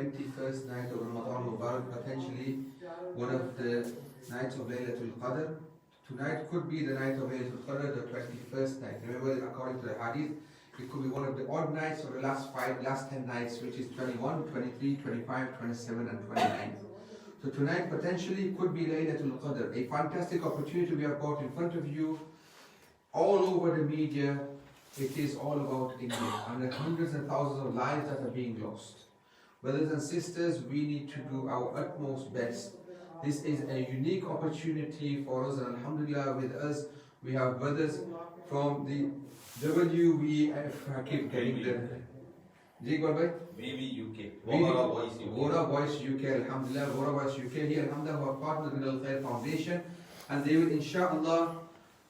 21st night of Ramadan Mubarak, potentially one of the nights of Laylatul Qadr. Tonight could be the night of Laylatul Qadr, the 21st night. Remember, according to the hadith, it could be one of the odd nights of the last 10 nights, which is 21, 23, 25, 27 and 29. So tonight potentially could be Laylatul Qadr, a fantastic opportunity we have got in front of you. All over the media, it is all about India and the hundreds and thousands of lives that are being lost. Brothers and sisters, we need to do our utmost best. This is a unique opportunity for us, and alhamdulillah, with us we have brothers from the WVF. I keep getting the Vora Voice UK, alhamdulillah, Vora Voice UK here, alhamdulillah, who are partnered with Al Khair Foundation, and they will inshallah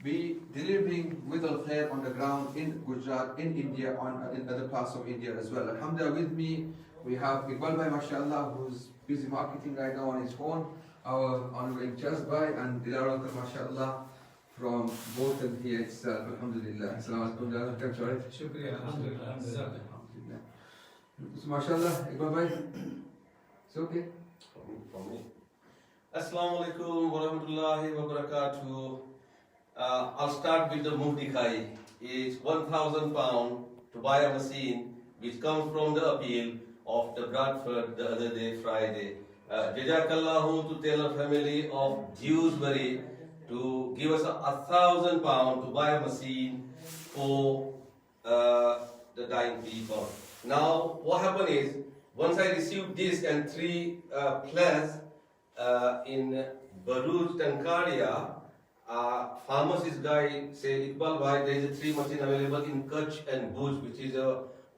be delivering with Al Khair on the ground in Gujarat, in India, in other parts of India as well. Alhamdulillah, with me we have Iqbal Bhai, mashallah, who's busy marketing right now on his phone, our honorable Jaz Bhai, and Dilar Uncle, mashallah, from Bolton here itself. Alhamdulillah. Assalamu alaikum. Shukriya. Alhamdulillah. So, mashallah, Iqbal Bhai, it's okay. Assalamu alaikum wa rahmatullahi wa barakatuh. I'll start with the Mufti. It's £1,000 to buy a machine which comes from the appeal of the Bradford the other day, Friday. Jazakallahu to Taylor family of Dewsbury to give us £1,000 to buy a machine for the dying people. Now, what happened is, once I received this and 3 plus in Baruch, Tankaria, pharmacist guy said, Iqbal Bhai, there is a 3 machine available in Kutch and Bhuj, which is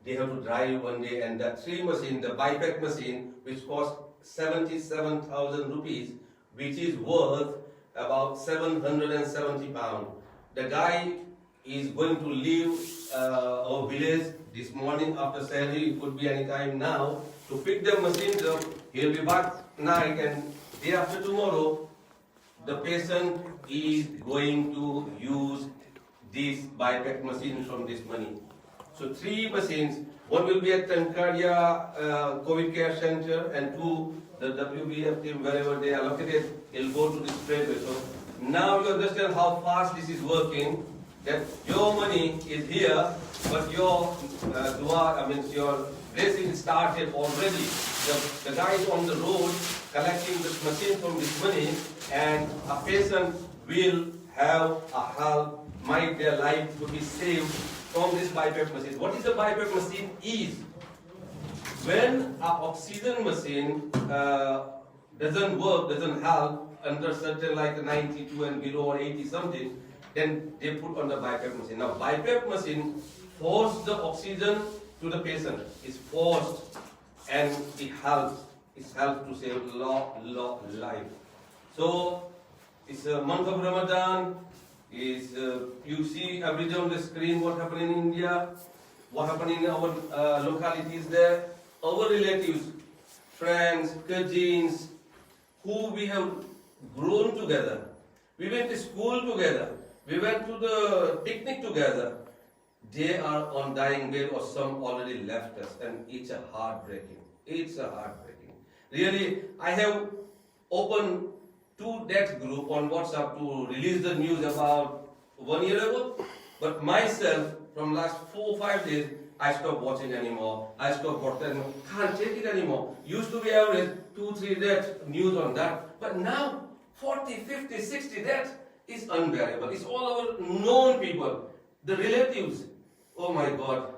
they have to drive one day, and that 3 machine, the BiPAC machine, which costs 77,000 rupees, which is worth about 770 pounds. The guy is going to leave our village this morning after salary, it could be any time now, to pick the machines up. He'll be back night, and day after tomorrow, the patient is going to use this BiPAC machine from this money. So 3 machines, one will be at Tankaria COVID Care Center, and 2, the WBF team, wherever they are located, will go to this trade. So now you understand how fast this is working, that your money is here, but your your blessing started already. The guy is on the road collecting this machine from this money, and a patient will have a help, might their life to be saved from this BiPAC machine. What is the BiPAC machine is? When an oxygen machine doesn't work, doesn't help under certain like 92 and below or 80 something, then they put on the BiPAC machine. Now BiPAC machine force the oxygen to the patient. It's forced, and it helps. It helps to save life. So it's a month of Ramadan. You see every day on the screen what happened in India, what happened in our localities there. Our relatives, friends, cousins, who we have grown together. We went to school together. We went to the picnic together. They are on dying bed, or some already left us, and it's a heartbreaking. It's a heartbreaking. Really, I have opened 2 death group on WhatsApp to release the news about 1 year ago, but myself, from last 4 or 5 days, I stopped watching anymore. I stopped watching. Can't take it anymore. Used to be average 2-3 death news on that, but now 40, 50, 60 deaths is unbearable. It's all our known people, the relatives. Oh my God,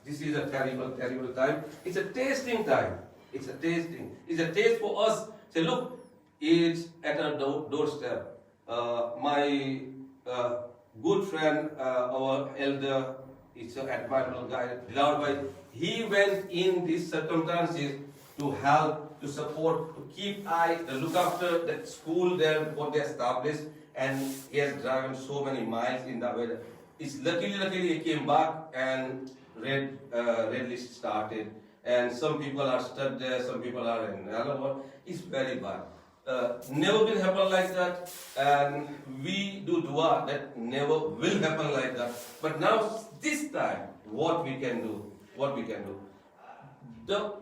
this is a terrible, terrible time. It's a tasting time. It's a tasting. It's a taste for us. Say, look, it's at our doorstep. My good friend, our elder, it's an admirable guy, Dilar Bhai, he went in these circumstances to help, to support, to keep eye, to look after that school there, what they established, and he has driven so many miles in that way. It's luckily he came back, and red list started, and some people are stuck there, some people are in Nalawar. It's very bad. Never will happen like that, and we do dua that never will happen like that. But now, this time, what we can do? The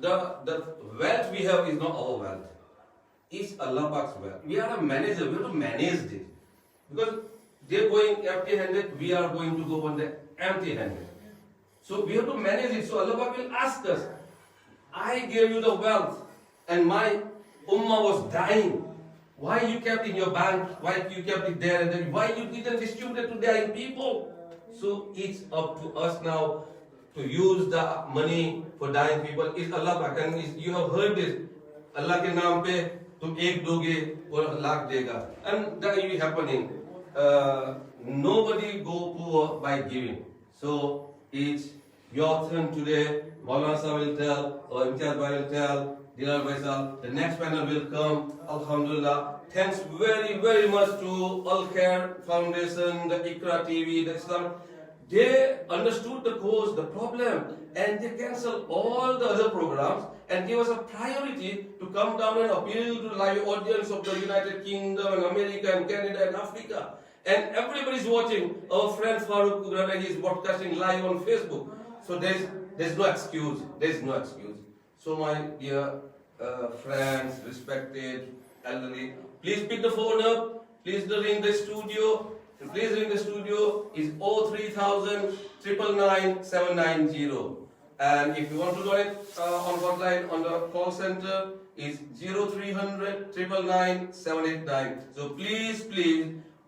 the wealth we have is not our wealth. It's Allah Pak's wealth. We are a manager. We have to manage this. Because they're going empty-handed, we are going to go on the empty-handed. So we have to manage it. So Allah Pak will ask us, I gave you the wealth and my ummah was dying. Why you kept in your bank? Why you kept it there and then? Why you didn't distribute it to dying people? So it's up to us now to use the money for dying people. It's Allah Pak. And you have heard this. Allah ke naam pe tum ek doge or lakh dega. And that will be happening. Nobody go poor by giving. So it's your turn today. Maulana Sahib will tell, or Imtiaz Bhai will tell, Dilal Faisal, the next panel will come. Alhamdulillah. Thanks very, very much to Al Khair Foundation, the Iqra TV, the Islam. They understood the cause, the problem, and they cancelled all the other programs and gave us a priority to come down and appeal to the live audience of the United Kingdom and America and Canada and Africa. And everybody's watching. Our friend Farooq Kudrana is broadcasting live on Facebook. So there's no excuse. There's no excuse. So my dear friends, respected elderly, please pick the phone up. Please ring the studio. Please ring the studio. Is 03000 999 790. And if you want to donate on hotline on the call center is 0300 999 789. So please,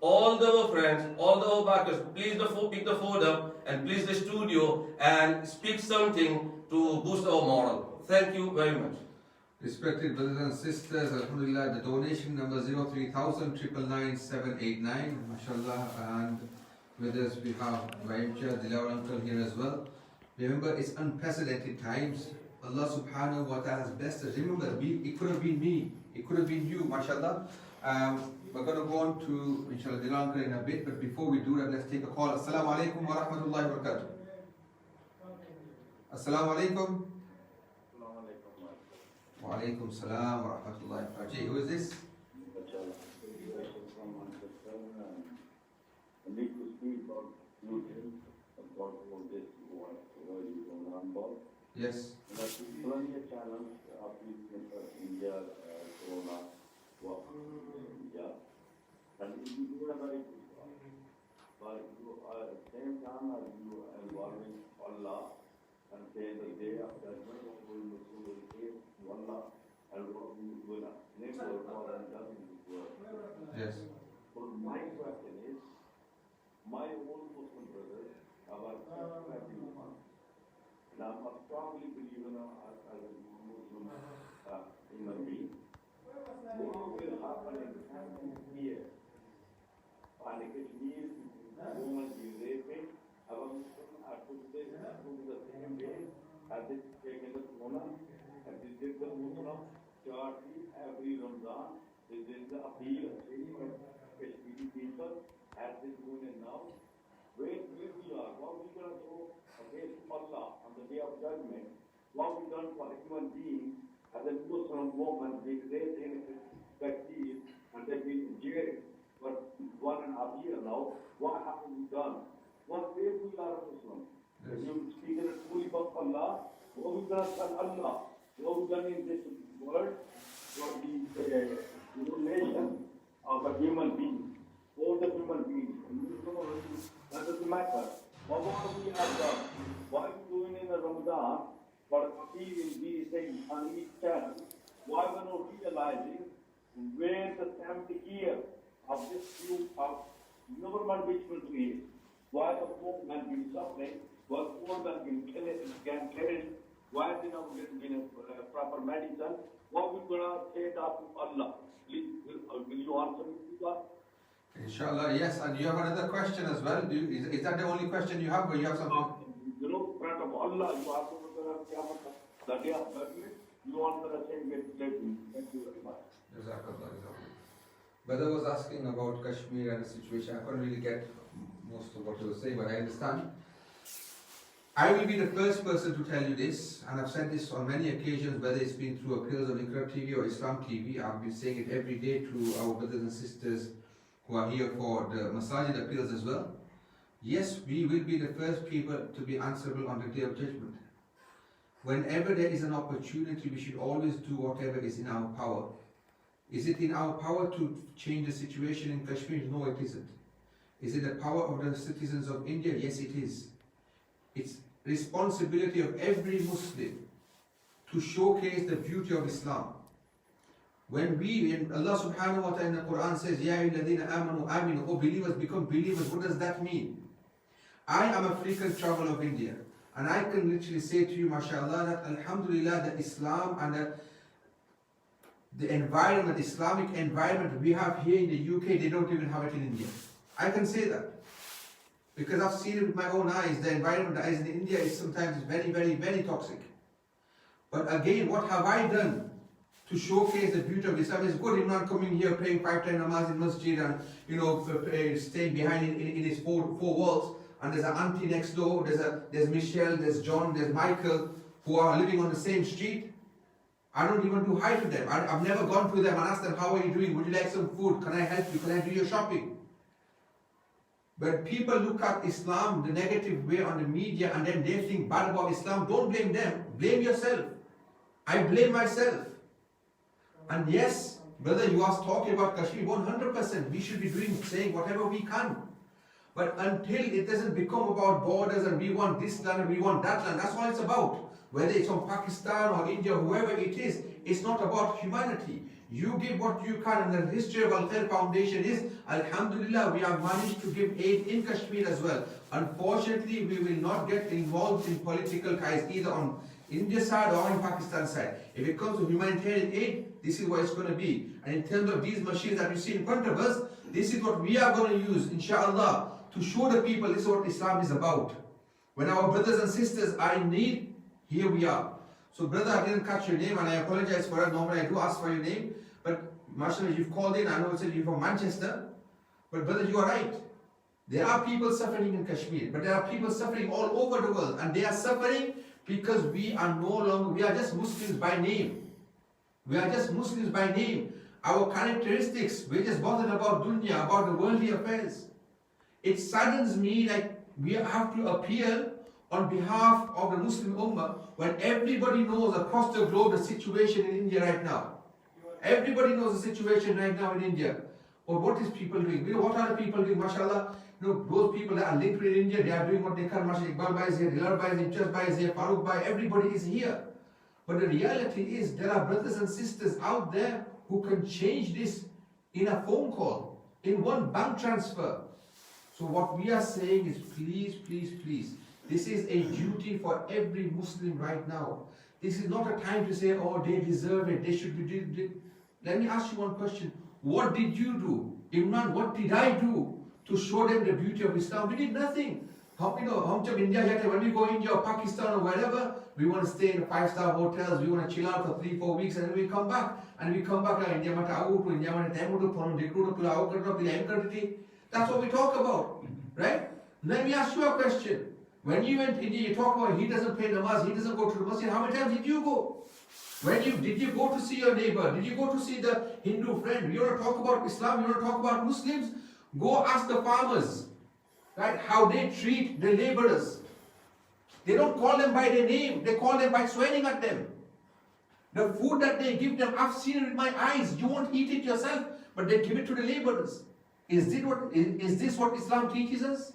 all the friends, all the backers, please pick the phone up and please the studio and speak something to boost our moral. Thank you very much. Respected brothers and sisters, Alhamdulillah, the donation number 03000 999 789, mashallah, and with us we have Vaimcha, Dilawar uncle here as well. Remember, it's unprecedented times. Allah subhanahu wa ta'ala has blessed us. Remember, it could have been me, it could have been you, mashallah. We're going to go on to, inshallah, Dilawar uncle in a bit, but before we do that, let's take a call. Assalamu alaikum wa rahmatullahi wa barakatuh. Assalamu alaikum. Wa alaikum salam wa rahmatullahi wa barakatuh. Who is this? Yes. And if you do a very good job, but you are at the same time as you are involving Allah and say the day of judgment, what will you say to Allah and what will never God and done in this world. Yes. So my question is, my own Muslim brothers are everyone. And I'm a strongly believer as a Muslim human being. What will happen in here? And Kashmir, women be raping, our Muslims are put the same way as it taken the Corona, and this is the Muslim charity every Ramadan. This is the appeal of Kashmiri people as they doing it now. Where we are, what we going to do against Allah on the day of judgment, what we done for a human being as a Muslim woman being raped in Kashmir and they've been jailed for 1.5 years now, what have we done? What way we are Muslim? Yes. You speak in the truly of Allah, what we done tell Allah, what we done in this world for the nation of a human being, all the human beings. That doesn't matter. What we have done? What are we doing in the Ramadan? But we saying on each channel, why we're not realizing where the 70 years of this group of government which will create, why the poor man being suffering, why the poor man being killed, why they not getting proper medicine, what we're going to say that to Allah. Please, will you answer me to that? Inshallah, yes. And you have another question as well. Is that the only question you have, or you have something? You know, in front of Allah, you have to the day of judgment, you answer the same way. Thank you very much. Jazakallah. Brother was asking about Kashmir and the situation. I couldn't really get most of what he was saying, but I understand. I will be the first person to tell you this, and I've said this on many occasions, whether it's been through appeals on Iqra TV or Islam TV. I've been saying it every day to our brothers and sisters who are here for the Masajid appeals as well. Yes, we will be the first people to be answerable on the Day of Judgment. whenever there is an opportunity, we should always do whatever is in our power. Is it in our power to change the situation in Kashmir? No, it isn't. Is it the power of the citizens of India? Yes, it is. It's responsibility of every Muslim to showcase the beauty of Islam. When Allah subhanahu wa ta'ala in the Quran says, Ya ayyuhalladhina amanu aminu, oh believers, become believers, what does that mean? I am a frequent traveler of India, and I can literally say to you, mashallah, that alhamdulillah, that Islam and the environment, Islamic environment we have here in the UK, they don't even have it in India. I can say that. Because I've seen it with my own eyes. The environment that is in India is sometimes very, very, very toxic. But again, what have I done to showcase the beauty of Islam? It's good, Imran coming here, praying 5 times namaz in masjid and staying behind in his four walls. And there's an auntie next door, there's Michelle, there's John, there's Michael, who are living on the same street. I don't even do hi to them. I've never gone to them and asked them, how are you doing? Would you like some food? Can I help you? Can I do your shopping? But people look at Islam the negative way on the media and then they think bad about Islam. Don't blame them. Blame yourself. I blame myself. And yes, brother, you are talking about Kashmir 100%. We should be saying whatever we can. But until it doesn't become about borders and we want this land and we want that land, that's all it's about. Whether it's from Pakistan or India, whoever it is, it's not about humanity. You give what you can, and the history of Al Khair Foundation is, alhamdulillah, we have managed to give aid in Kashmir as well. Unfortunately, we will not get involved in political ties either on India side or on Pakistan side. If it comes to humanitarian aid, this is what it's going to be. And in terms of these machines that you see in front of us, this is what we are going to use, inshallah, to show the people this is what Islam is about. When our brothers and sisters are in need, here we are. So brother, I didn't catch your name and I apologize for that. Normally I do ask for your name. But mashallah, you've called in, I know it said you're from Manchester. But brother, you are right. There are people suffering in Kashmir, but there are people suffering all over the world. And they are suffering because we are no longer, we are just Muslims by name. We are just Muslims by name. Our characteristics, we're just bothered about dunya, about the worldly affairs. It saddens me like we have to appeal on behalf of the Muslim Ummah when everybody knows across the globe the situation in India right now. Everybody knows the situation right now in India. But what is people doing? What are the people doing? MashaAllah, those people that are linked with India, they are doing what they can. MashaAllah, Iqbal Bhai is here, Dilawar Bhai is here, Imtiaz Bhai is here, Farooq Bhai, everybody is here. But the reality is there are brothers and sisters out there who can change this in a phone call, in one bank transfer. So what we are saying is please, please, please, this is a duty for every Muslim right now. This is not a time to say, oh, they deserve it, they should be. Let me ask you one question. What did you do? Imran, what did I do to show them the beauty of Islam? We did nothing. When we go India or Pakistan or wherever, we want to stay in 5-star hotels, we want to chill out for 3-4 weeks and then we come back. And we come back like India, that's what we talk about. Right? Let me ask you a question. When you went to India, you talk about he doesn't pay namaz, he doesn't go to the masjid. How many times did you go? Did you go to see your neighbor? Did you go to see the Hindu friend? You want to talk about Islam? You want to talk about Muslims? Go ask the farmers, right? How they treat the laborers. They don't call them by their name. They call them by swearing at them. The food that they give them, I've seen it with my eyes. You won't eat it yourself, but they give it to the laborers. Is this what Islam teaches us?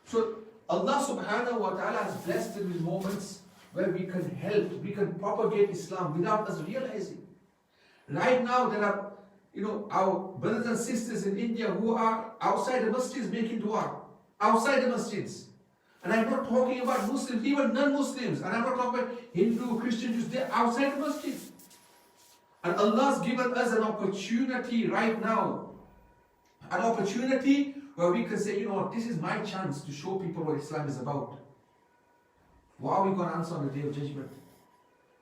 So Allah subhanahu wa ta'ala has blessed us with moments where we can help, we can propagate Islam without us realizing. Right now there are, our brothers and sisters in India who are outside the masjids making dua. Outside the masjids. And I'm not talking about Muslims, even non-Muslims. And I'm not talking about Hindu, Christian, Jews, they're outside the masjid. And Allah's given us an opportunity right now. An opportunity where we can say, this is my chance to show people what Islam is about. What are we going to answer on the Day of Judgment?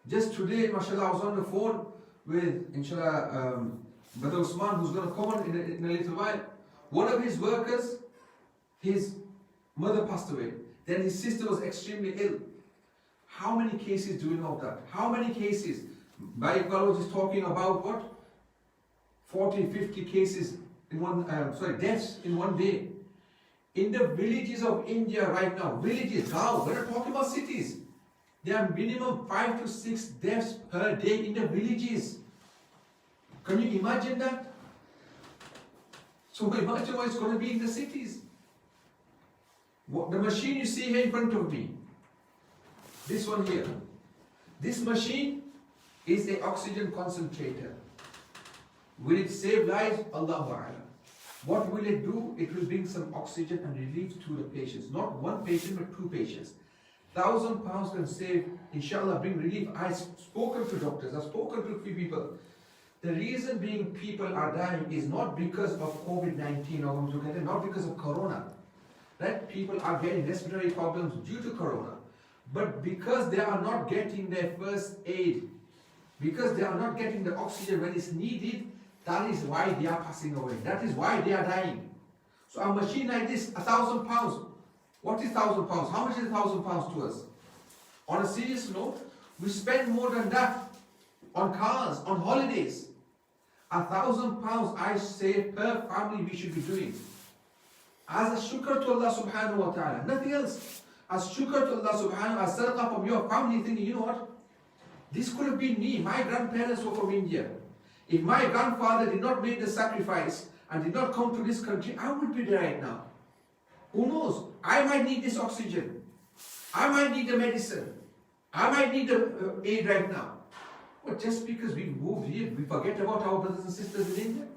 Just today, mashallah, I was on the phone with, inshallah, Brother Usman, who's going to come on in a little while. One of his workers, his mother passed away. Then his sister was extremely ill. How many cases do we know of that? How many cases? Bhai Iqbal was just talking about what? 40, 50 cases in deaths in one day. In the villages of India right now, villages, now, we're not talking about cities. There are minimum 5 to 6 deaths per day in the villages. Can you imagine that? So imagine what it's going to be in the cities. The machine you see here in front of me, this one here, this machine is an oxygen concentrator. Will it save lives? Allahu A'lam. What will it do? It will bring some oxygen and relief to the patients. Not one patient, but 2 patients. £1,000 can save, inshallah, bring relief. I've spoken to doctors, I've spoken to a few people. The reason being people are dying is not because of COVID-19 or not because of Corona. Right? People are getting respiratory problems due to Corona. But because they are not getting their first aid, because they are not getting the oxygen when it's needed, that is why they are passing away. That is why they are dying. So a machine like this, £1,000. What is £1,000? How much is £1,000 to us? On a serious note, we spend more than that on cars, on holidays. £1,000 I say per family we should be doing. As a shukr to Allah subhanahu wa ta'ala, nothing else. As shukr to Allah subhanahu wa ta'ala, as sadaqah from your family, thinking, you know what? This could have been me. My grandparents were from India. If my grandfather did not make the sacrifice and did not come to this country, I would be there right now. Who knows? I might need this oxygen. I might need the medicine. I might need the aid right now. But just because we move here, we forget about our brothers and sisters in India.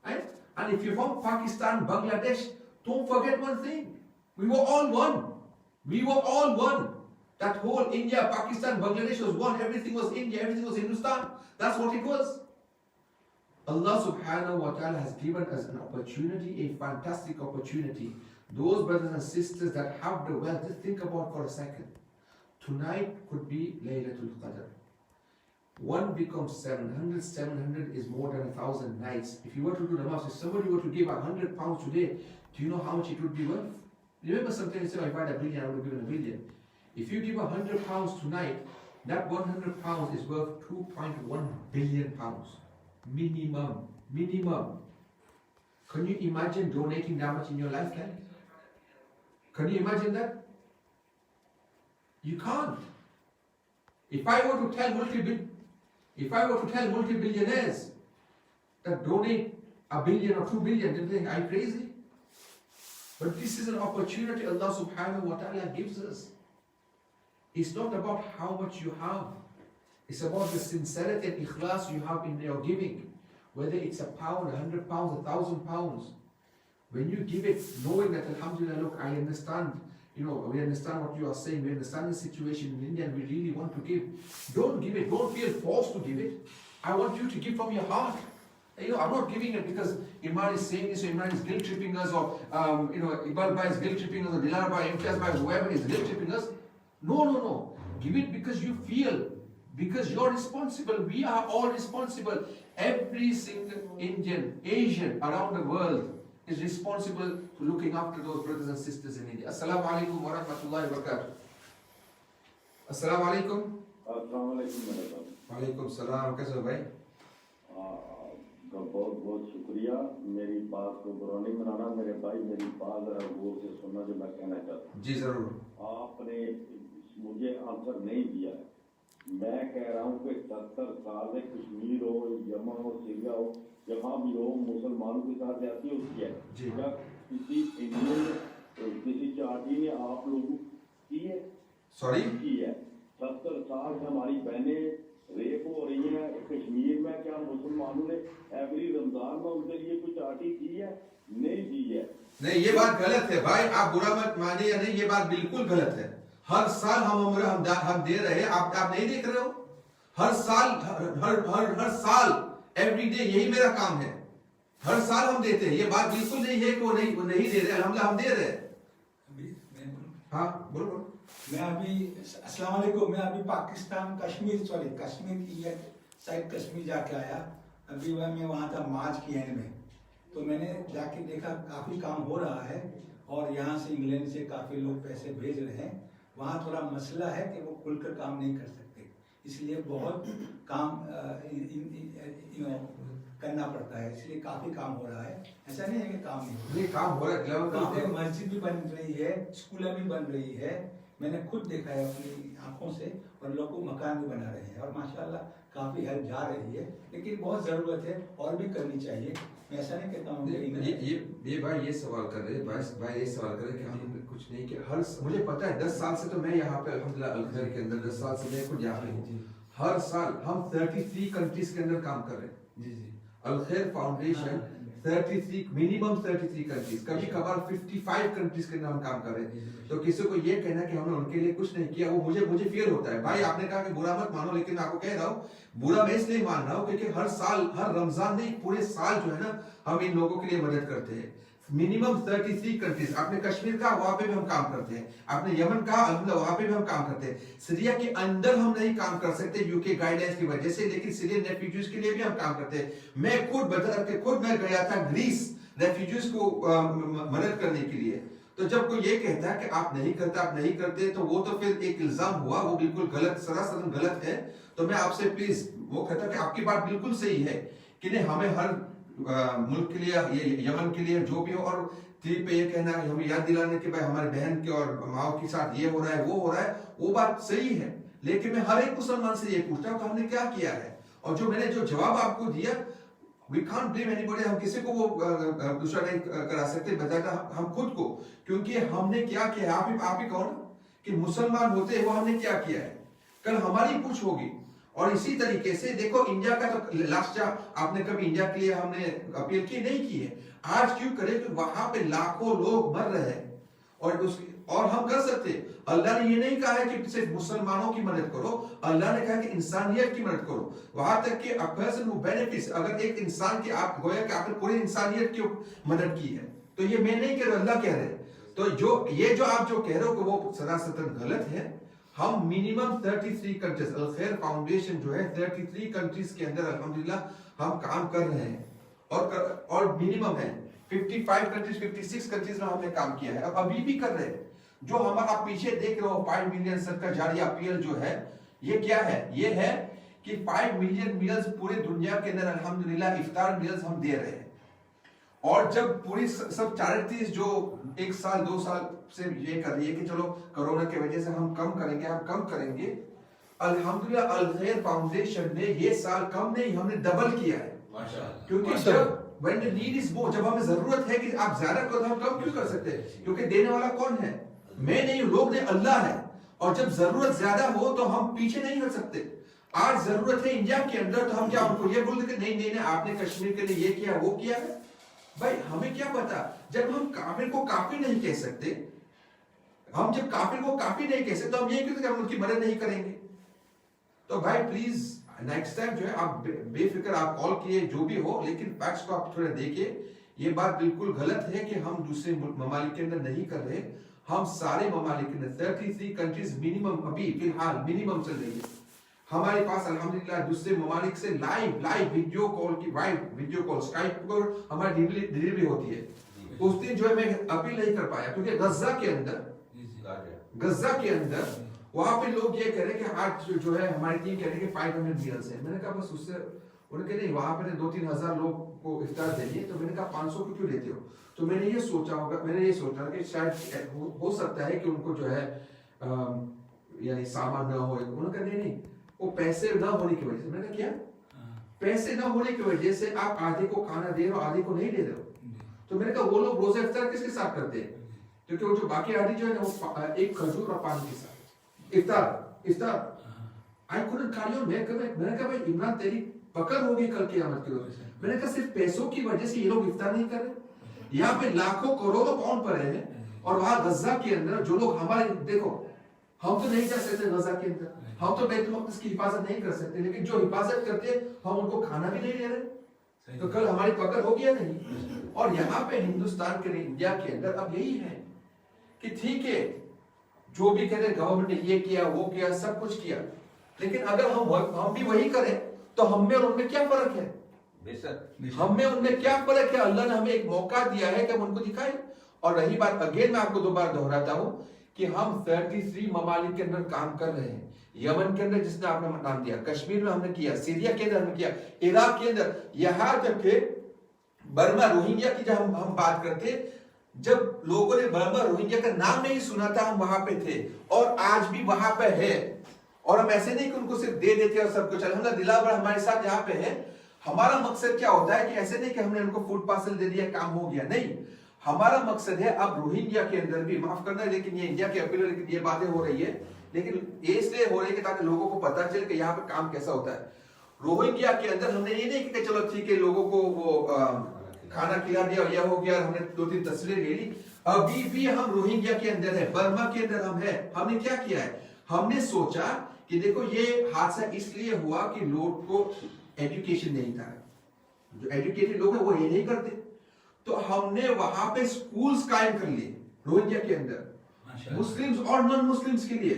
Right? And if you're from Pakistan, Bangladesh, don't forget one thing. We were all one. We were all one. That whole India, Pakistan, Bangladesh was one. Everything was India, everything was Hindustan. That's what it was. Allah subhanahu wa ta'ala has given us an opportunity, a fantastic opportunity. Those brothers and sisters that have the wealth, just think about for a second. Tonight could be Laylatul Qadr. 1 becomes 700, 700 is more than 1,000 nights. If you were to do the math, if somebody were to give £100 today, do you know how much it would be worth? Remember sometimes you say, if I had $1 billion, I would have given $1 billion. If you give £100 tonight, that £100 is worth £2.1 billion. Minimum. Minimum. Can you imagine donating that much in your lifetime? Can you imagine that? You can't. If I were to tell multi-billionaires that donate $1 billion or $2 billion, they think I'm crazy. But this is an opportunity Allah subhanahu wa ta'ala gives us. It's not about how much you have. It's about the sincerity and ikhlas you have in your giving. Whether it's £1, £100, £1,000. When you give it, knowing that alhamdulillah, look, I understand, we understand what you are saying, we understand the situation in India and we really want to give. Don't give it, don't feel forced to give it. I want you to give from your heart. I'm not giving it because Imran is saying this or Imran is guilt tripping us or Iqbal Bhai is guilt tripping us or Dilar Bhai, Imtiaz Bhai, whoever is guilt tripping us. No. Give it because you feel, because you're responsible. We are all responsible. Every single Indian, Asian around the world is responsible to looking after those brothers and sisters in India. Assalamu alaikum wa rahmatullahi wa barakatuh. Assalamu alaikum. Assalamu alaikum. Wa alaikum salam. कैसे हो भाई? बहुत बहुत शुक्रिया मेरी बात को बुरा नहीं मनाना मेरे भाई मेरी बात जरा गौर से सुनना जो मैं कहना चाहता हूँ जी जरूर आपने मुझे आंसर नहीं दिया मैं कह रहा हूँ कि 70 साल से कश्मीर हो यमन हो सीरिया हो जहाँ भी हो मुसलमानों के साथ ज्यादती होती है क्या किसी इंडियन किसी चार्टी ने आप लोगों की है सॉरी की है 70 साल से हमारी बहनें रेप हो रही है कश्मीर में क्या मुसलमानों ने एवरी रमजान में उनके लिए कुछ चार्टी की है नहीं की है नहीं ये बात गलत है भाई आप बुरा मत मानिए या नहीं ये बात बिल्कुल गलत है हर साल हम दे रहे हैं आप नहीं देख रहे हो हर साल एवरी डे यही मेरा काम है हर साल हम देते हैं ये बात बिल्कुल नहीं है कि वो नहीं दे रहे हम दे रहे हैं हाँ बोलो मैं अभी अस्सलाम वालेकुम मैं अभी पाकिस्तान कश्मीर की साइड कश्मीर जाके आया अभी मैं वहाँ था मार्च की एंड में तो मैंने जाके देखा काफ़ी काम हो रहा है और यहाँ से इंग्लैंड से काफ़ी लोग पैसे भेज रहे हैं वहाँ थोड़ा मसला है कि वो खुलकर काम नहीं कर सकते इसलिए बहुत काम करना पड़ता है इसलिए काफ़ी काम हो रहा है ऐसा नहीं है कि काम नहीं हो रहा काम हो रहा है मस्जिद भी बन रही है स्कूलें भी बन रही है मैंने खुद देखा है अपनी आंखों से, और लोगों को मकान भी बना रहे हैं और माशाल्लाह काफ़ी हेल्प जा रही है, लेकिन बहुत ज़रूरत है और भी करनी चाहिए। मैं ऐसा नहीं कहता हूँ ये भाई ये सवाल कर रहे हैं, भाई ये सवाल कर रहे हैं कि हम कुछ नहीं किया। मुझे पता है 10 साल से तो मैं यहाँ पे अल्हम्दुलिल्लाह अल-खैर के अंदर 10 साल से मैं खुद यहाँ पे हूँ। हर साल हम 33 कंट्रीज के अंदर काम कर रहे हैं। जी जी। अल-खैर फाउंडेशन 33 मिनिमम 33 कंट्रीज, कभी कभार 55 कंट्रीज के अंदर हम काम कर रहे हैं। तो किसी को ये कहना कि हमने उनके लिए कुछ नहीं किया, वो मुझे फियर होता है। भाई आपने कहा कि बुरा मत मानो, लेकिन मैं आपको कह रहा हूँ बुरा मैं इसलिए मान रहा हूँ क्योंकि हर साल, हर रमजान में पूरे साल जो है ना, हम इन लोगों के लिए मदद करते हैं। मिनिमम 33 कंट्रीज, आपने कश्मीर का वहां पे भी हम काम करते हैं, आपने यमन का वहां पे भी हम काम करते हैं। सीरिया के अंदर हम नहीं काम कर सकते यूके गाइडलाइंस की वजह से, लेकिन सीरियन रेफ्यूजीज के लिए भी हम काम करते हैं। मैं खुद मैं गया था ग्रीस रेफ्यूजीज को मदद करने के लिए। तो जब कोई ये कहता है कि आप नहीं करते, तो वो तो फिर एक इल्जाम हुआ, वो बिल्कुल गलत, सरासर गलत है। तो मैं आपसे प्लीज वो कहता कि आपकी बात बिल्कुल सही है कि नहीं, हमें हर मुल्क के लिए, ये यमन के लिए जो भी हो, और टीवी पे ये कहना है, हमें याद दिलाने के भाई हमारे बहन के और माओ के साथ ये हो रहा है, वो हो रहा है, वो बात सही है। लेकिन मैं हर एक मुसलमान से ये पूछता हूँ कि हमने क्या किया है, और जो मैंने जो जवाब आपको दिया, we can't blame anybody, हम किसी को वो दूसरा नहीं करा सकते, बताता हम खुद को, क्योंकि हमने क्या किया है। आप ही कहो ना कि मुसलमान होते हैं वो हमने क्या किया है, कल हमारी पूछ होगी। और इसी तरीके से देखो इंडिया का तो लास्ट आपने कभी इंडिया के लिए हमने अपील की नहीं की है, आज क्यों करें कि वहां पे लाखों लोग मर रहे हैं और हम कर सकते। अल्लाह ने ये नहीं कहा है कि सिर्फ मुसलमानों की मदद करो, अल्लाह ने कहा कि इंसानियत की मदद करो, वहां तक कि अ पर्सन हु बेनिफिट्स, अगर एक इंसान की आप गोया कि आपने पूरी इंसानियत की मदद की है, तो ये मैं नहीं कह रहा, अल्लाह कह रहे हैं। तो जो आप जो कह रहे हो कि वो सरासर गलत है। हम मिनिमम 33 कंट्रीज, अल-खैर फाउंडेशन जो है 33 कंट्रीज के अंदर अल्हम्दुलिल्लाह हम काम कर रहे हैं, और मिनिमम है 55 कंट्रीज, 56 कंट्रीज में हमने काम किया है, अब अभी भी कर रहे हैं। जो हमारा पीछे देख रहे हो 5 मिलियन सदका जारिया अपील जो है, ये क्या है, ये है कि 5 मिलियन मील्स पूरे दुनिया के अंदर अल्हम्दुलिल्लाह इफ्तार मील्स हम दे रहे हैं। और जब पूरी सब चैरिटीज जो 1 साल 2 साल से ये कर रही है कि चलो कोरोना की वजह से हम कम करेंगे, अल्हम्दुलिल्लाह अल-खैर फाउंडेशन ने ये साल कम नहीं, हमने डबल किया है। माशाअल्लाह। क्योंकि जब when the need is more, जब हमें जरूरत है कि आप ज्यादा करो, हम कम क्यों कर सकते हैं, क्योंकि देने वाला कौन है, मैं नहीं, लोग ने, अल्लाह है। और जब जरूरत ज्यादा हो तो हम पीछे नहीं हट सकते। आज जरूरत है इंडिया के अंदर, तो हम क्या उनको ये बोल देते नहीं आपने कश्मीर के लिए ये किया वो किया है। भाई हमें क्या पता, जब हम काफिर को काफिर नहीं कह सकते, जब काफिर को काफिर नहीं कह सकते, तो हम ये क्यों हम उनकी मदद नहीं करेंगे। तो भाई प्लीज नेक्स्ट टाइम जो है आप बेफिक्र आप कॉल किए जो भी हो, लेकिन फैक्ट्स को आप थोड़ा देखिए। ये बात बिल्कुल गलत है कि हम दूसरे ममालिक के अंदर नहीं कर रहे, हम सारे ममालिक के अंदर 33 कंट्रीज मिनिमम अभी फिलहाल मिनिमम चल रही है। हमारे पास अल्हम्दुलिल्लाह दूसरे ममालिक से लाइव वीडियो कॉल स्काइप पर हमारी डिलीवरी होती है। उस दिन जो है मैं अपील नहीं कर पाया, क्योंकि गजा के अंदर वहां पे लोग ये कह रहे कि आज जो है हमारी टीम कह रही है कि 500 मील्स है। मैंने कहा बस उससे, उन्होंने कहा नहीं, वहां पे 2-3 हजार लोग को इफ्तार देनी है। तो मैंने कहा 500 को क्यों देते हो। तो मैंने ये सोचा कि शायद हो सकता है कि उनको जो है यानी सामान ना हो। उन्होंने कहा नहीं, वो पैसे ना होने की वजह से। मैंने कहा क्या, पैसे ना होने की वजह से आप आधे को खाना दे रहे हो, आधे को नहीं दे रहे हो। तो मैंने कहा वो लोग रोजा इफ्तार किसके साथ करते हैं, क्योंकि वो जो बाकी आधी जो है ना वो एक खजूर और पानी के साथ इफ्तार। I couldn't carry on. मैंने कहा भाई इमरान तेरी पकड़ होगी कल क़यामत के रोज़। मैंने कहा सिर्फ पैसों की वजह से ये लोग इफ्तार नहीं कर रहे। यहाँ पे लाखों करोड़ों पाउंड पड़े हैं, और वहां गजा के अंदर जो लोग हमारे, देखो हम तो नहीं जा सकते गजा के अंदर, हम तो बैतुल मक़दिस की हिफाजत नहीं कर सकते, लेकिन जो हिफाजत करते हैं हम उनको खाना भी नहीं दे रहे। तो कल हमारी पकड़ होगी या नहीं। और यहाँ पे हिंदुस्तान के, इंडिया के अंदर अब यही है कि ठीक है जो भी कहते हैं गवर्नमेंट ने ये किया वो किया, सब कुछ किया, लेकिन अगर हम भी वही करें तो हम में और उनमें क्या फर्क है। हम में उनमें क्या फर्क है। अल्लाह ने हमें एक मौका दिया है कि हम उनको दिखाएं। और रही बात, अगेन मैं आपको दोबारा दोहराता हूं कि हम 33 ममालिक के अंदर काम कर रहे हैं। यमन के अंदर जिसने आपने नाम दिया, कश्मीर में हमने किया, सीरिया के अंदर हमने किया, इराक के अंदर, यहां तक के बर्मा रोहिंग्या की जब हम बात करते, जब लोगों ने बर्मा रोहिंग्या का नाम नहीं सुना था, हम वहां पे थे और आज भी वहां पे है। और हम ऐसे नहीं कि उनको सिर्फ दे देते और सब कुछ, अल्हम्दुलिल्लाह दिलावर हमारे साथ यहाँ पे है। हमारा मकसद क्या होता है कि ऐसे नहीं कि हमने उनको फूड पार्सल दे दिया, काम हो गया, नहीं। हमारा मकसद है अब रोहिंग्या के अंदर भी, माफ करना लेकिन ये इंडिया की अपील है, लेकिन ये बातें हो रही है, लेकिन ये इसलिए हो रही है कि ताकि लोगों को पता चले कि यहाँ पे काम कैसा होता है। रोहिंग्या के अंदर हमने ये नहीं कि चलो ठीक है लोगों को वो खाना खिला दिया, यह हो गया, हमने 2-3 तस्वीरें ले ली। अभी भी हम रोहिंग्या के अंदर है, बर्मा के अंदर हम है। हमने क्या किया है, हमने सोचा कि देखो ये हादसा इसलिए हुआ कि लोग को एजुकेशन नहीं था, जो एजुकेटेड लोग हैं वो ये नहीं करते, तो हमने वहां पे स्कूल्स कायम कर लिए रोहिंग्या के अंदर, मुस्लिम्स और नॉन मुस्लिम्स के लिए,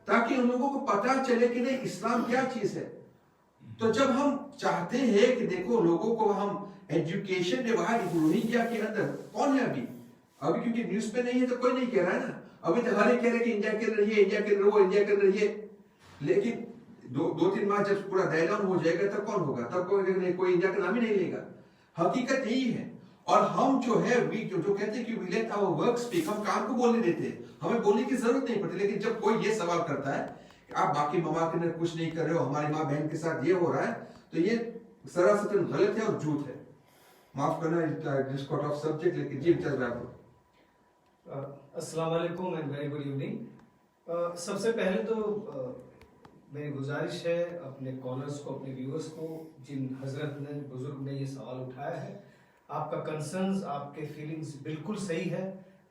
ताकि उन लोगों को पता चले कि नहीं इस्लाम क्या चीज है। तो जब हम चाहते हैं कि देखो लोगों को हम एजुकेशन दे, वहां रोहिंग्या के अंदर कौन है अभी क्योंकि न्यूज पे नहीं है तो कोई नहीं कह रहा है ना, अभी तो हर एक कह रहे कि इंडिया के अंदर ये, इंडिया के अंदर वो, इंडिया के अंदर ये, लेकिन 2-3 माह जब पूरा डायलॉग हो जाएगा तब कौन होगा, तब कोई इंडिया का नाम ही नहीं लेगा। हकीकत यही है। और हम जो है जो कहते हैं कि we let our work speak, हम काम को बोलने देते हैं, हमें बोलने की जरूरत नहीं पड़ती। लेकिन जब कोई ये सवाल करता है कि आप बाकी ममा के अंदर कुछ नहीं कर रहे हो, हमारी माँ बहन के साथ ये हो रहा है, तो ये सरासर गलत है और झूठ है। माफ करना दिस कट ऑफ सब्जेक्ट, लेकिन जी चल रहा है। अस्सलाम वालेकुम एंड वेरी गुड इवनिंग। सबसे पहले तो मेरी गुजारिश है अपने कॉलर्स को, अपने व्यूअर्स को, जिन हजरत ने, बुजुर्ग ने ये सवाल उठाया है, आपका कंसर्न्स, आपके फीलिंग्स बिल्कुल सही है,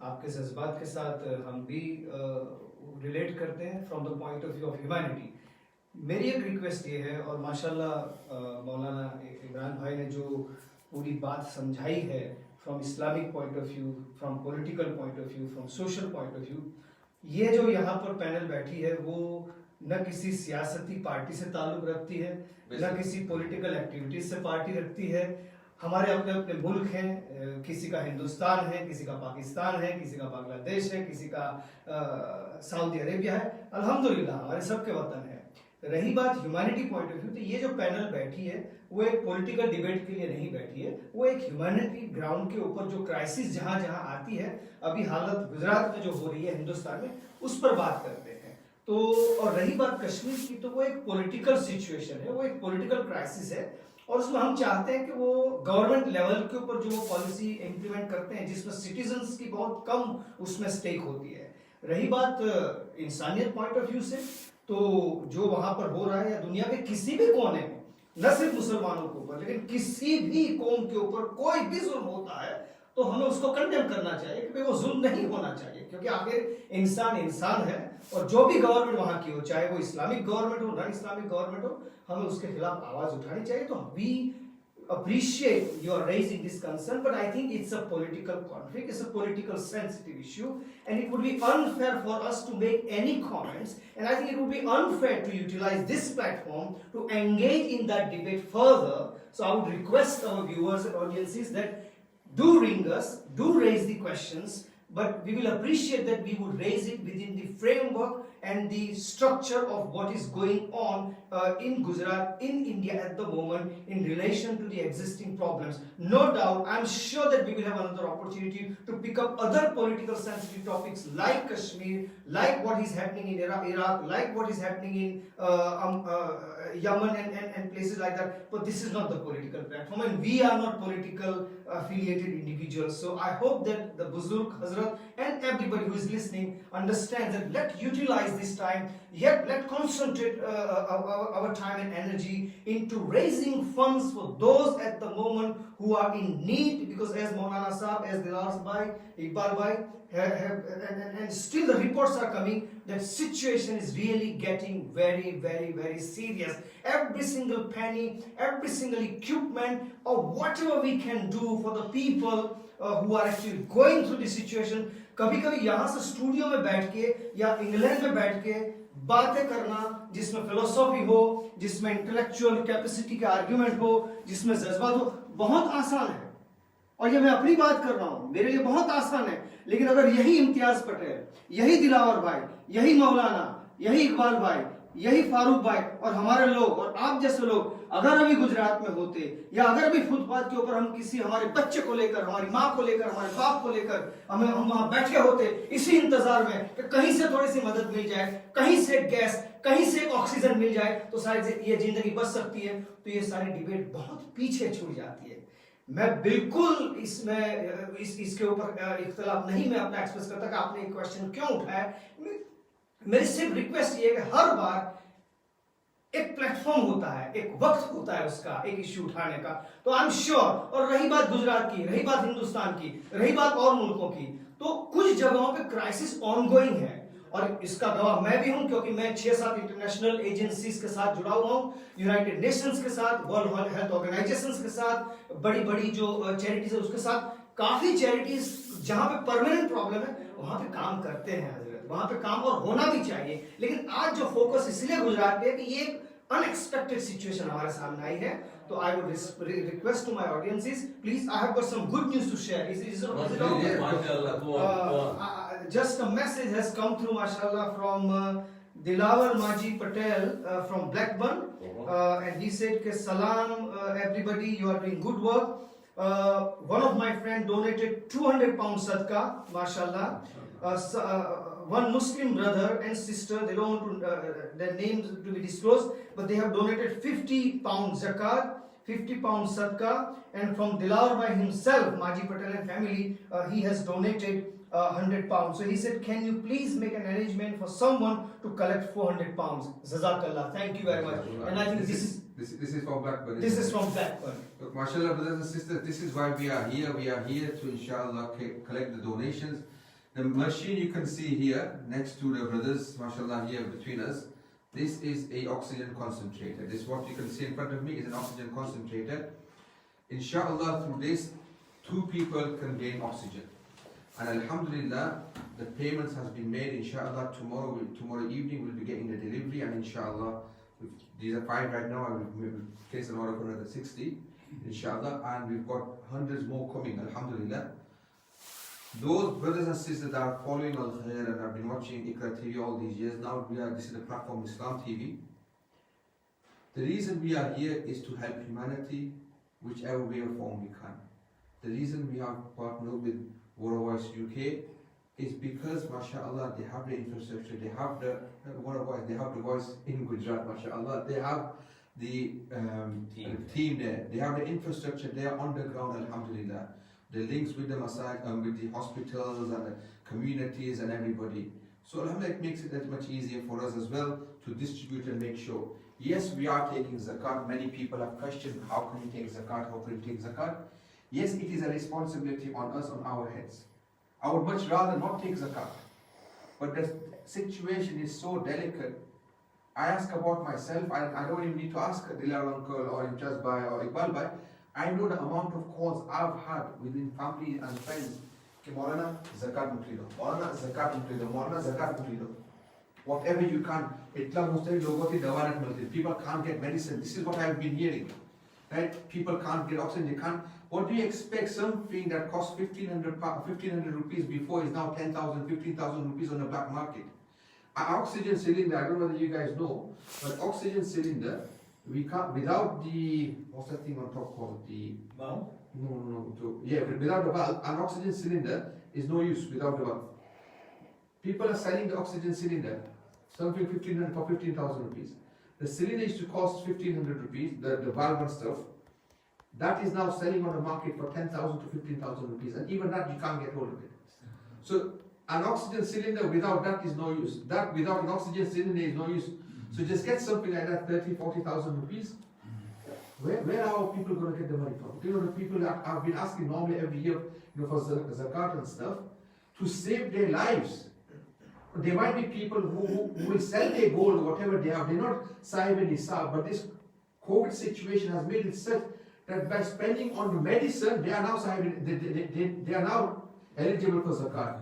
आपके जज्बात के साथ हम भी रिलेट करते हैं from the point of view of humanity. मेरी एक रिक्वेस्ट ये है, और माशाल्लाह मौलाना इमरान भाई ने जो पूरी बात समझाई है from Islamic point of view, from political point of view, from social point of view, ये जो यहाँ पर पैनल बैठी है वो न किसी सियासती पार्टी से ताल्लुक रखती है, न किसी पॉलिटिकल एक्टिविटीज से पार्टी रखती है। हमारे अपने अपने मुल्क हैं, किसी का हिंदुस्तान है, किसी का पाकिस्तान है, किसी का बांग्लादेश है, किसी का सऊदी अरेबिया है, अल्हम्दुलिल्लाह हमारे सबके वतन है। रही बात ह्यूमैनिटी पॉइंट ऑफ व्यू, तो ये जो पैनल बैठी है वो एक पॉलिटिकल डिबेट के लिए नहीं बैठी है, वो एक ह्यूमैनिटी ग्राउंड के ऊपर जो क्राइसिस जहां जहां आती है, अभी हालत गुजरात में जो हो रही है, हिंदुस्तान में, उस पर बात करते हैं। तो और रही बात कश्मीर की, तो वो एक पॉलिटिकल सिचुएशन है, वो एक पॉलिटिकल क्राइसिस है, और उसमें हम चाहते हैं कि वो गवर्नमेंट लेवल के ऊपर जो वो पॉलिसी इंप्लीमेंट करते हैं जिसमें सिटीजन्स की बहुत कम उसमें स्टेक होती है। रही बात इंसानियत पॉइंट ऑफ व्यू से, तो जो वहां पर हो रहा है या दुनिया के किसी भी कोने में, न सिर्फ मुसलमानों के ऊपर लेकिन किसी भी कौम के ऊपर कोई भी जुल्म होता है, तो हमें उसको कंडेम करना चाहिए कि वो जुल्म नहीं होना चाहिए, क्योंकि आखिर इंसान इंसान है, और जो भी गवर्नमेंट वहां की हो, चाहे वो इस्लामिक गवर्नमेंट हो, नॉन इस्लामिक गवर्नमेंट हो, हमें उसके खिलाफ आवाज उठानी चाहिए। तो we appreciate you are raising this concern, but I think it's a political conflict, it's a political sensitive issue, and it would be unfair for us to make any comments, and I think it would be unfair to utilize this platform to engage in that debate further. So I would request our viewers and audiences that do ring us, do raise the questions, but we will appreciate that we would raise it within the framework and the structure of what is going on in Gujarat, in India at the moment in relation to the existing problems. No doubt, I'm sure that we will have another opportunity to pick up other political sensitive topics like Kashmir, like what is happening in Iraq, like what is happening in Yemen and places like that. But this is not the political platform, and we are not political affiliated individuals. So I hope that the Buzurg, Hazrat and everybody who is listening understands that let's utilize this time, yet let's concentrate our time and energy into raising funds for those at the moment who are in need, because as Maulana Sahab, as Dilawar Bhai, Iqbal Bhai and still the reports are coming that situation is really getting very, very, very serious. Every single penny, every single equipment, or whatever we can do for the people who are actually going through this situation. कभी कभी यहाँ से studio में बैठ के या England में बैठ के बातें करना, जिसमें फिलोसॉफी हो, जिसमें इंटेलेक्चुअल कैपेसिटी का आर्ग्यूमेंट हो, जिसमें जज्बात हो, बहुत आसान है। और ये मैं अपनी बात कर रहा हूँ, मेरे लिए बहुत आसान है। लेकिन अगर यही इम्तियाज पटेल, यही दिलावर भाई, यही मौलाना, यही इकबाल भाई यही फारूक भाई और हमारे लोग और आप जैसे लोग अगर अभी गुजरात में होते या अगर अभी फुटपाथ के ऊपर हम किसी हमारे बच्चे को लेकर, हमारी माँ को लेकर, हमारे बाप को लेकर हम वहां बैठे होते इसी इंतजार में कि कहीं से थोड़ी सी मदद मिल जाए, कहीं से गैस, कहीं से ऑक्सीजन मिल जाए तो शायद ये जिंदगी बच सकती है, तो ये सारी डिबेट बहुत पीछे छूट जाती है। मैं बिल्कुल इसमें इसके ऊपर इख्तलाफ नहीं मैं अपना एक्सप्रेस करता कि आपने एक क्वेश्चन क्यों उठाया। मेरी सिर्फ रिक्वेस्ट ये है कि हर बार एक प्लेटफॉर्म होता है, एक वक्त होता है उसका एक इश्यू उठाने का, तो आई एम श्योर। और रही बात गुजरात की, रही बात हिंदुस्तान की, रही बात और मुल्कों की, तो कुछ जगहों पे क्राइसिस ऑनगोइंग है और इसका गवाह मैं भी हूं क्योंकि मैं 6-7 इंटरनेशनल एजेंसीज के साथ जुड़ा हुआ हूं, यूनाइटेड नेशंस के साथ, वर्ल्ड हेल्थ ऑर्गेनाइजेशंस के साथ, बड़ी बड़ी जो चैरिटीज है उसके साथ। काफी चैरिटीज जहां पे परमानेंट प्रॉब्लम है वहां पे काम करते हैं हजरत, वहां पे काम और होना भी चाहिए। लेकिन आज जो फोकस इसलिए गुजरात पे है कि ये एक अनएक्सपेक्टेड सिचुएशन हमारे सामने आई है, तो I would request to my audiences, please I have got some good news to share. Is it okay? MashaAllah, go on. Just a message has come through, mashallah, from Dilawar Maji Patel from Blackburn, and he said ke salam everybody, you are doing good work. One of my friend donated 200 pounds sadaqah, mashallah. One Muslim brother and sister, they don't want their names to be disclosed, but they have donated 50 pounds zakat, 50 pounds sadaqah, and from Dilawar by himself, Maji Patel and family, he has donated 100 pounds. So he said, can you please make an arrangement for someone to collect 400 pounds? Jazakallah. Thank you very much. And I think this is from Blackburn. This is from Blackburn. Look, mashallah, brothers and sisters, this is why we are here. We are here to, inshallah, collect the donations. The machine you can see here next to the brothers, mashallah, here between us, this is a oxygen concentrator. This what you can see in front of me is an oxygen concentrator. Inshallah, through this, 2 people can gain oxygen. And alhamdulillah, the payments has been made. Inshallah, tomorrow evening we'll be getting the delivery, and inshallah, these are 5 right now, and we'll place an order for another 60, inshallah, and we've got hundreds more coming, alhamdulillah. Those brothers and sisters that are following Al Khair and have been watching Iqra TV all these years, now this is the platform Islam TV. The reason we are here is to help humanity, whichever way or form we can. The reason we have partnered with World Voice UK is because, mashallah, they have the infrastructure, they have the they have the voice in Gujarat, mashallah, they have the team there, they have the infrastructure there on the ground, alhamdulillah. The links with the with the hospitals and the communities and everybody. So alhamdulillah, it makes it that much easier for us as well to distribute and make sure. Yes, we are taking zakat. Many people have questioned, how can you take zakat, how can you take zakat? Yes, it is a responsibility on us, on our heads. I would much rather not take zakat. But the situation is so delicate. I ask about myself, I don't even need to ask Dilawar uncle or Imtiaz bhai or Iqbal bhai. I know the amount of calls I've had within family and friends. Ki Maulana, zakat mukli do. Maulana, zakat mukli do. Maulana, zakat mukli do. Whatever you can. Itla muslim logo ki dawa nahi milti. People can't get medicine. This is what I've been hearing. Right? People can't get oxygen. They can't. What do you expect? Something that cost 1500 rupees before is now 10,000, 15,000 rupees on the black market. An oxygen cylinder, I don't know whether you guys know, but oxygen cylinder, we can't, without the, what's that thing on top called? The Valve? No. Yeah, but without the valve, an oxygen cylinder is no use without the valve. People are selling the oxygen cylinder, something 1500 for 15,000 rupees. The cylinder used to cost 1500 rupees, the valve and stuff. That is now selling on the market for 10,000 to 15,000 rupees, and even that you can't get hold of it. So an oxygen cylinder without that is no use. That without an oxygen cylinder is no use. So just get something like that, 30,000, 40,000 rupees. Where are our people going to get the money from? You know, the people that I've been asking normally every year, for zakat and stuff, to save their lives. There might be people who will sell their gold or whatever they have. They're not sahib and nisab, but this COVID situation has made it such that by spending on the medicine, they are now sahib, they are now eligible for zakat.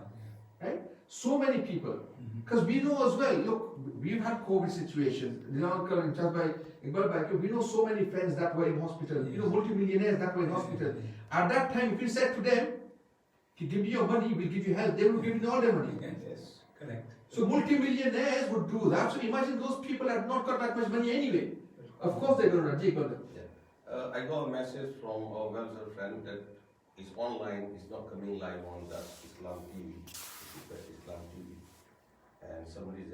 Right? So many people. Because we know as well, look, we've had COVID situations. We know so many friends that were in hospital, multimillionaires that were in hospital. At that time, if you said to them, to give you your money, we'll give you health, they will give you all their money. Yes, correct. So multimillionaires would do that. So imagine those people have not got that much money anyway. Of course they're going to take on them. I got a message from a well-known friend that it's online, it's not coming live on the Islam TV, Islam TV, and somebody is